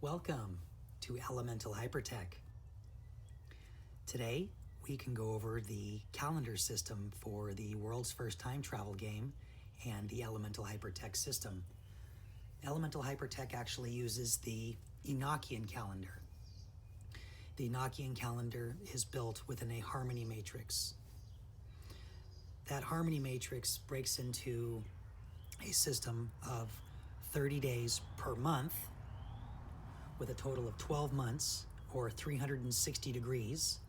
Welcome to Elemental Hypertech. Today, we can go over the calendar system for the world's first time travel game and the Elemental Hypertech system. Elemental Hypertech actually uses the Enochian calendar. The Enochian calendar is built within a harmony matrix. That harmony matrix breaks into a system of 30 days per month with a total of 12 months or 360 degrees,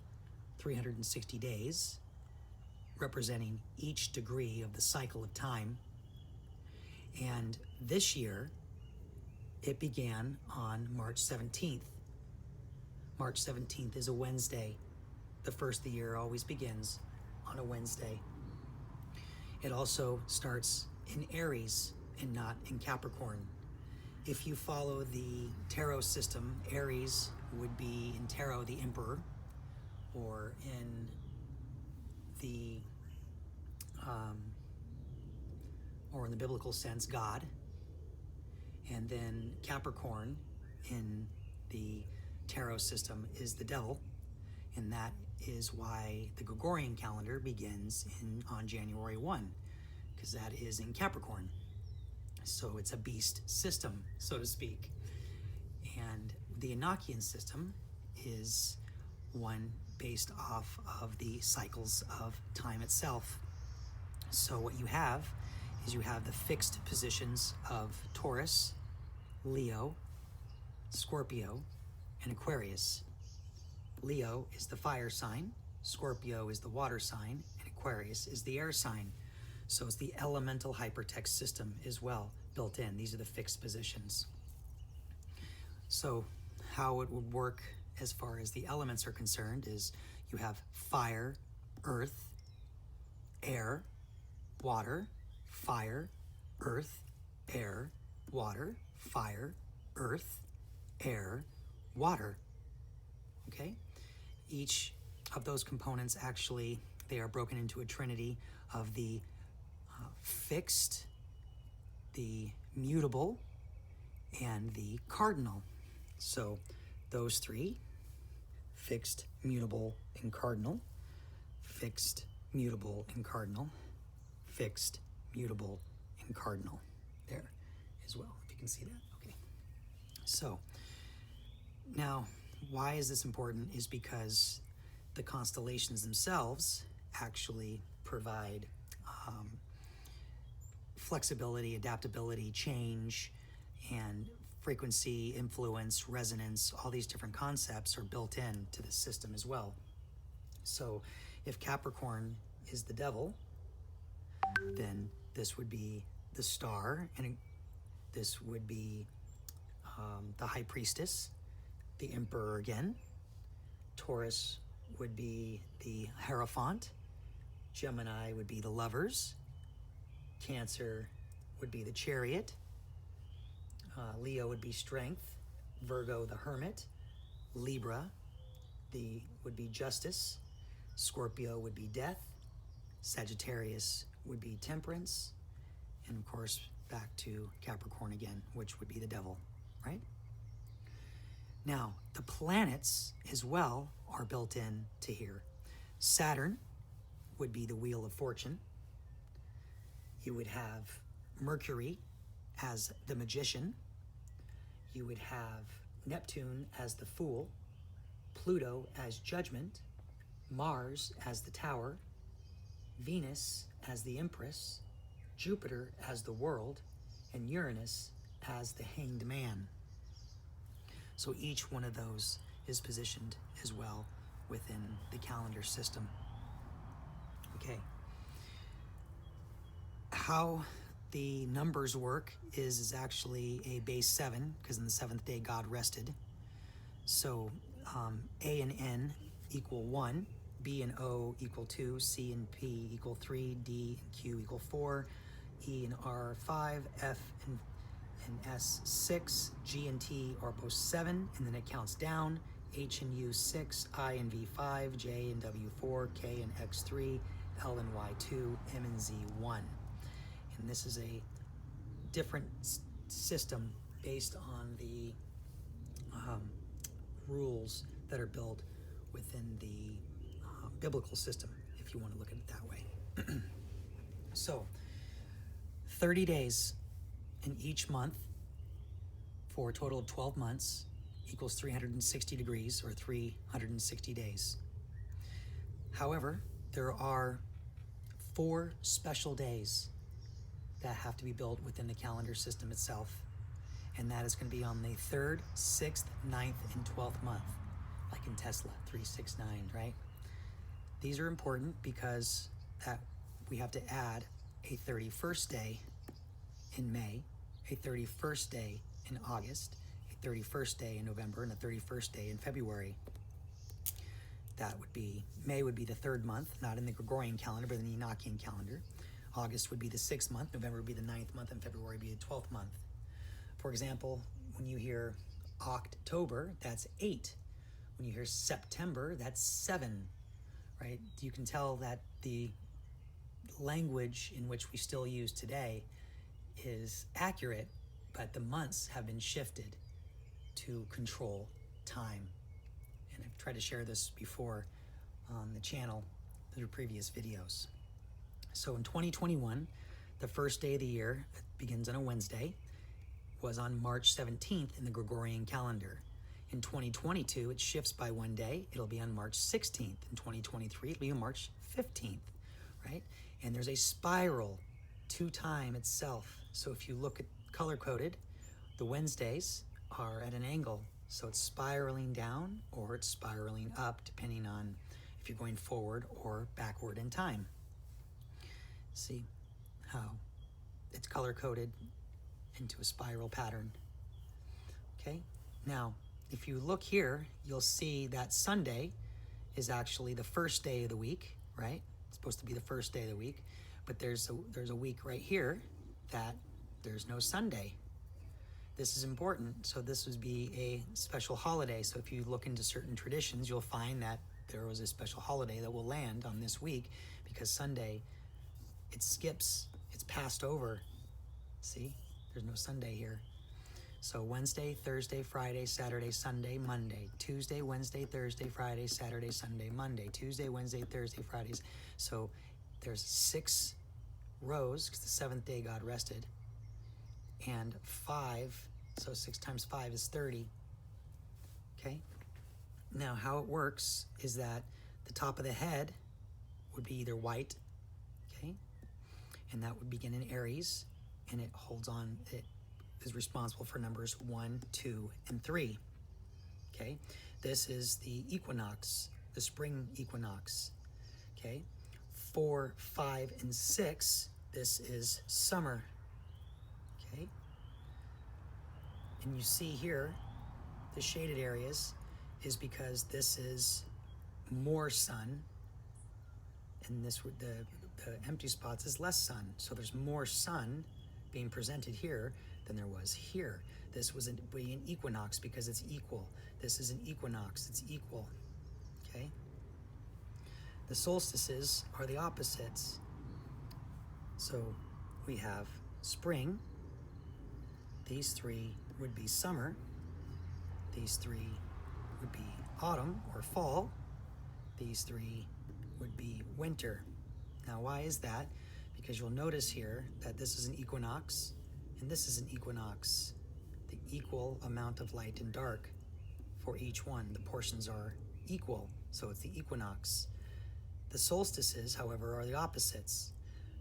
360 days, representing each degree of the cycle of time. And this year, it began on March 17th. March 17th is a Wednesday. The first of the year always begins on a Wednesday. It also starts in Aries and not in Capricorn. If you follow the tarot system, Aries would be in tarot the emperor, or in the biblical sense, God. And then Capricorn in the tarot system is the devil, and that is why the Gregorian calendar begins on January 1, because that is in Capricorn. So it's a beast system, so to speak. And the Enochian system is one based off of the cycles of time itself. So what you have is you have the fixed positions of Taurus, Leo, Scorpio, and Aquarius. Leo is the fire sign, Scorpio is the water sign, and Aquarius is the air sign. So it's the elemental hypertext system as well built in. These are the fixed positions. So how it would work as far as the elements are concerned is you have fire, earth, air, water, fire, earth, air, water, fire, earth, air, water. Okay? Each of those components actually, they are broken into a trinity of the fixed, the mutable, and the cardinal. So those three, fixed, mutable, and cardinal, fixed, mutable, and cardinal, fixed, mutable, and cardinal. There as well, if you can see that. Okay. So now, why is this important is because the constellations themselves actually provide flexibility, adaptability, change, and frequency, influence, resonance. All these different concepts are built into the system as well. So if Capricorn is the devil, then this would be the star, and this would be the high priestess, the emperor again. Taurus would be the Hierophant. Gemini would be the lovers. Cancer would be the chariot. Leo would be strength. Virgo, the hermit. Libra would be justice. Scorpio would be death. Sagittarius would be temperance. And of course, back to Capricorn again, which would be the devil, right? Now, the planets as well are built in to here. Saturn would be the wheel of fortune. You would have Mercury as the magician. You would have Neptune as the fool, Pluto as judgment, Mars as the tower, Venus as the empress, Jupiter as the world, and Uranus as the hanged man. So each one of those is positioned as well within the calendar system. Okay. How the numbers work is actually a base 7, because in the seventh day God rested. So A and N equal 1, B and O equal 2, C and P equal 3, D and Q equal 4, E and R 5, F and S 6, G and T are both 7, and then it counts down. H and U 6, I and V 5, J and W 4, K and X 3, L and Y 2, M and Z 1. And this is a different system based on the rules that are built within the biblical system, if you want to look at it that way. So, 30 days in each month for a total of 12 months equals 360 degrees, or 360 days. However, there are 4 special days that have to be built within the calendar system itself, and that is going to be on the 3rd, 6th, 9th, and 12th month, like in Tesla, 369, right? These are important because that we have to add a 31st day in May, a 31st day in August, a 31st day in November, and a 31st day in February. That would be, May would be the 3rd month, not in the Gregorian calendar, but in the Enochian calendar. August would be the 6th month, November would be the 9th month, and February would be the 12th month. For example, when you hear October, that's 8. When you hear September, that's 7, right? You can tell that the language in which we still use today is accurate, but the months have been shifted to control time. And I've tried to share this before on the channel through previous videos. So in 2021, the first day of the year, that begins on a Wednesday, was on March 17th in the Gregorian calendar. In 2022, it shifts by 1 day. It'll be on March 16th. In 2023, it'll be on March 15th, right? And there's a spiral to time itself. So if you look at color-coded, the Wednesdays are at an angle. So it's spiraling down or it's spiraling up, depending on if you're going forward or backward in time. See how it's color-coded into a spiral pattern. Okay, now if you look here, you'll see that Sunday is actually the first day of the week, right? It's supposed to be the first day of the week, but there's a week right here that there's no Sunday. This is important, so this would be a special holiday. So if you look into certain traditions, you'll find that there was a special holiday that will land on this week, because Sunday, it skips, it's passed over. See, there's no Sunday here. So Wednesday, Thursday, Friday, Saturday, Sunday, Monday, Tuesday, Wednesday, Thursday, Friday, Saturday, Sunday, Monday, Tuesday, Wednesday, Thursday, Fridays. So there's 6 rows, because the 7th day God rested, and 5, so 6 times 5 is 30. Okay, now how it works is that the top of the head would be either white, okay, and that would begin in Aries, and it holds on, it is responsible for numbers 1, 2, and 3. Okay, this is the equinox, the spring equinox. Okay, 4, 5, and 6, this is summer. Okay, and you see here the shaded areas is because this is more sun, and this would the empty spots is less sun. So there's more sun being presented here than there was here. This was an equinox because it's equal. This is an equinox, it's equal. Okay, the solstices are the opposites. So we have spring, these 3 would be summer, these 3 would be autumn or fall, these 3 would be winter. Now why is that? Because you'll notice here that this is an equinox and this is an equinox. The equal amount of light and dark for each one. The portions are equal, so it's the equinox. The solstices, however, are the opposites.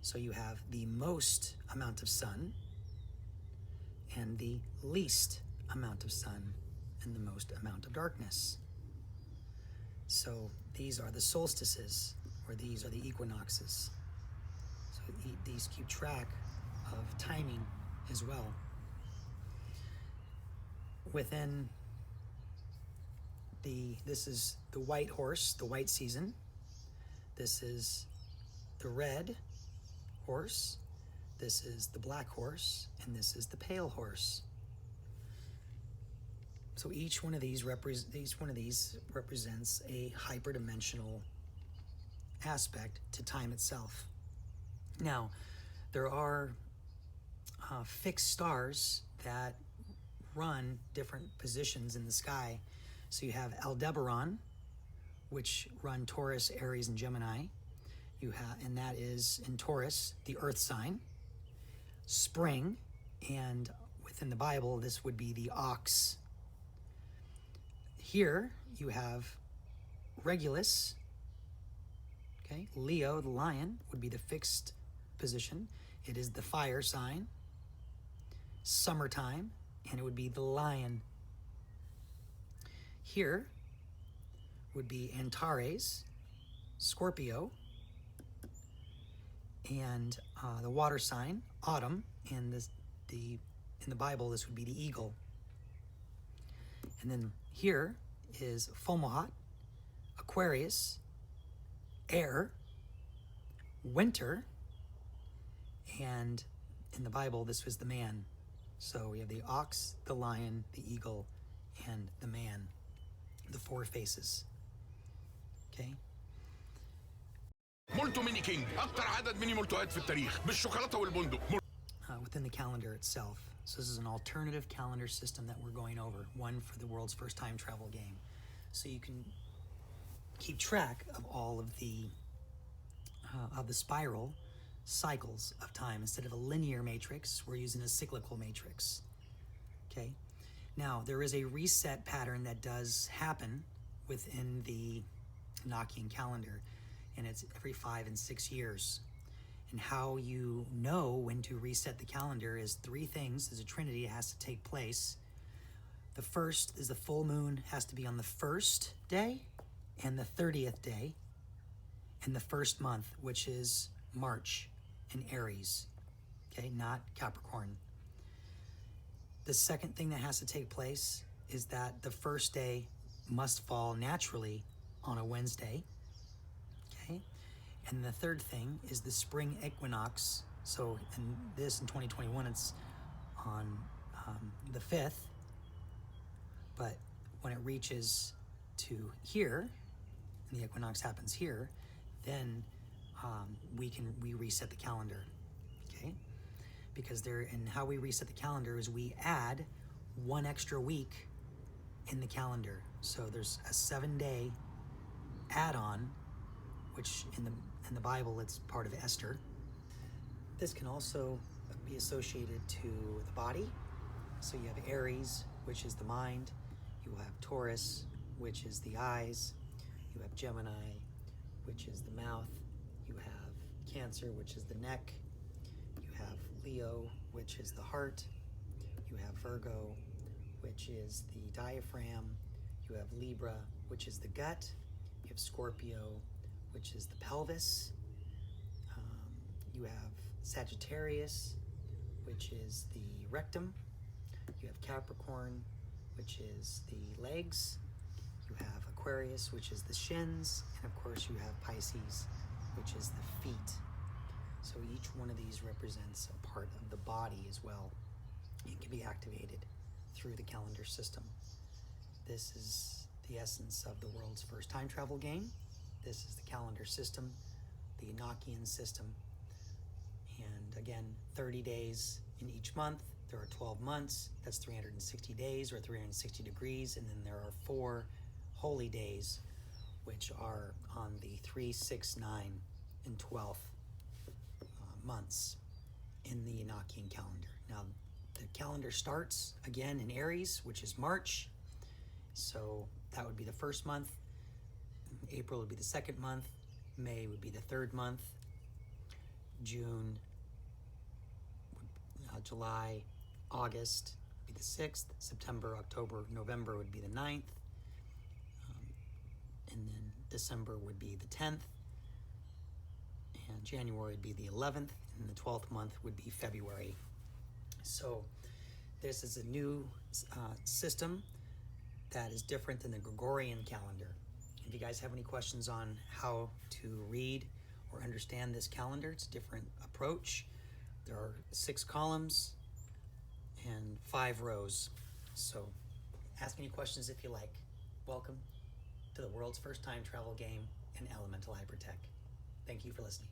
So you have the most amount of sun and the least amount of sun and the most amount of darkness. So these are the solstices, or these are the equinoxes. So these keep track of timing as well. Within this is the white horse, the white season. This is the red horse. This is the black horse, and this is the pale horse. So each one of these represents a hyperdimensional aspect to time itself. Now, there are fixed stars that run different positions in the sky. So you have Aldebaran, which run Taurus, Aries, and Gemini. And that is in Taurus, the earth sign. Spring, and within the Bible, this would be the ox. Here you have Regulus, okay? Leo, the lion, would be the fixed position. It is the fire sign. Summertime, and it would be the lion. Here would be Antares, Scorpio, and the water sign, autumn, and in the Bible, this would be the eagle. And then here is Fomalhaut, Aquarius, air, winter, and in the Bible, this was the man. So we have the ox, the lion, the eagle, and the man, the four faces. Okay? مولتو ميني كينج اكتر عدد ميني مولتوهات في التاريخ بالشوكولاته والبندق. Within the calendar itself. So this is an alternative calendar system that we're going over, one for the world's first time travel game. So you can keep track of all of the spiral cycles of time. Instead of a linear matrix, we're using a cyclical matrix. Okay? Now, there is a reset pattern that does happen within the Enochian calendar, and it's every 5 and 6 years. And how you know when to reset the calendar is 3 things. There's a trinity that has to take place. The first is the full moon has to be on the first day and the 30th day in the first month, which is March in Aries, okay, not Capricorn. The second thing that has to take place is that the first day must fall naturally on a Wednesday, okay? And the third thing is the spring equinox. So in 2021, it's on the 5th, but when it reaches to here, and the equinox happens here, then we reset the calendar, okay? Because and how we reset the calendar is we add 1 extra week in the calendar. So there's a 7-day add-on, which in the Bible, it's part of Esther. This can also be associated to the body. So you have Aries, which is the mind. You have Taurus, which is the eyes. You have Gemini, which is the mouth. You have Cancer, which is the neck. You have Leo, which is the heart. You have Virgo, which is the diaphragm. You have Libra, which is the gut. You have Scorpio, which is the pelvis. You have Sagittarius, which is the rectum. You have Capricorn, which is the legs. You have Aquarius, which is the shins. And of course, you have Pisces, which is the feet. So each one of these represents a part of the body as well. It can be activated through the calendar system. This is the essence of the world's first time travel game. This is the calendar system, the Enochian system. And again, 30 days in each month. There are 12 months. That's 360 days or 360 degrees. And then there are 4 holy days, which are on the 3, 6, 9, and 12th months in the Enochian calendar. Now, the calendar starts again in Aries, which is March. So that would be the first month. April would be the second month. May would be the third month. June, July, August would be the 6th. September, October, November would be the 9th. And then December would be the 10th. And January would be the 11th. And the 12th month would be February. So this is a new system that is different than the Gregorian calendar. If you guys have any questions on how to read or understand this calendar, it's a different approach. There are 6 columns and 5 rows. So ask any questions if you like. Welcome to the world's first time travel game in Elemental Hypertech. Thank you for listening.